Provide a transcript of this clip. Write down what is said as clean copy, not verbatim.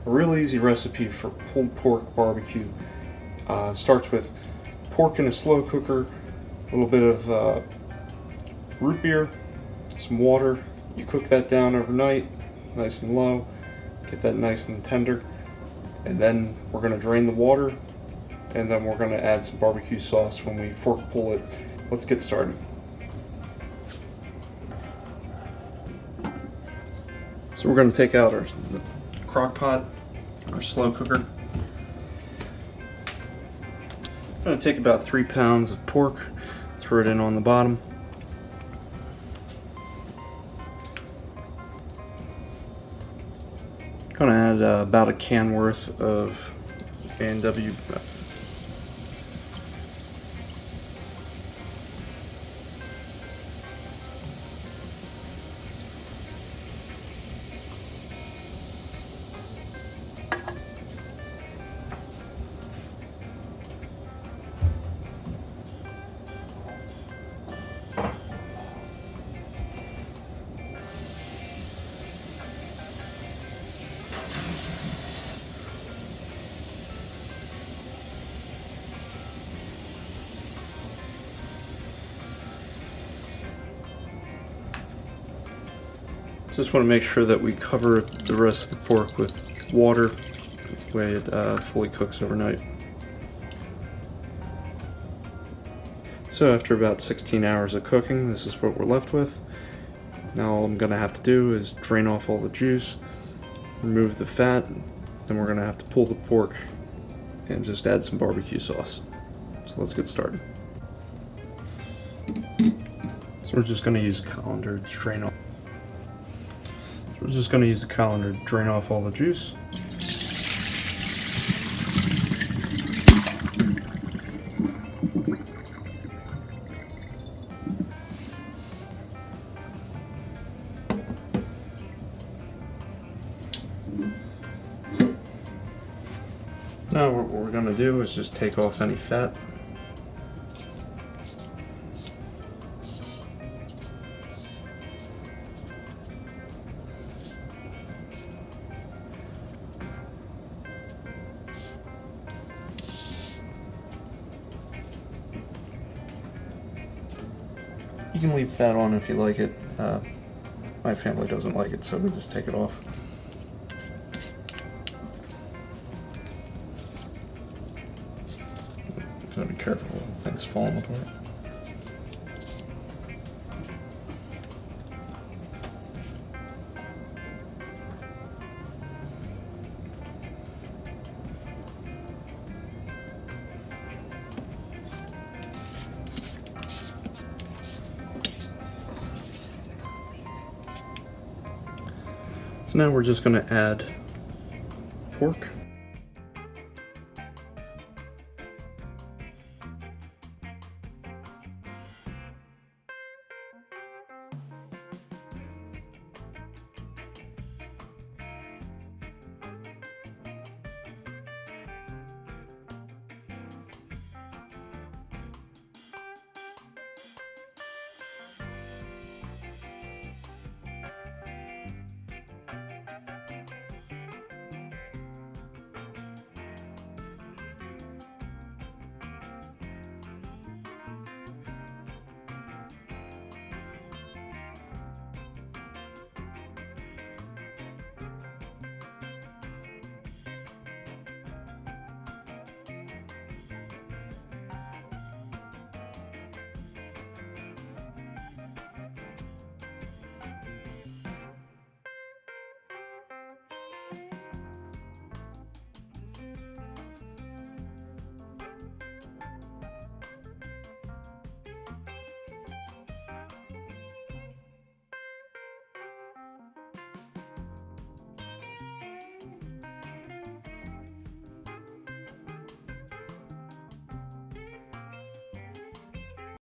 A real easy recipe for pulled pork barbecue. Starts with pork in a slow cooker, a little bit of root beer, some water. You cook that down overnight, nice and low, get that nice and tender, and then we're going to drain the water, and then we're going to add some barbecue sauce when we fork pull it. Let's get started. So we're going to take out our crock pot, our slow cooker. I'm going to take about 3 pounds of pork, throw it in on the bottom. Going to add about a can worth of A&W. Just want to make sure that we cover the rest of the pork with water, the way it fully cooks overnight. So after about 16 hours of cooking, this is what we're left with. Now all I'm going to have to do is drain off all the juice, remove the fat, then we're going to have to pull the pork and just add some barbecue sauce. So let's get started. So we're just going to use a colander to drain off. We're just going to use the colander to drain off all the juice. Now what we're going to do is just take off any fat. You can leave fat on if you like it. My family doesn't like it, so we just take it off. Gotta be careful of things falling apart. So now we're just going to add pork.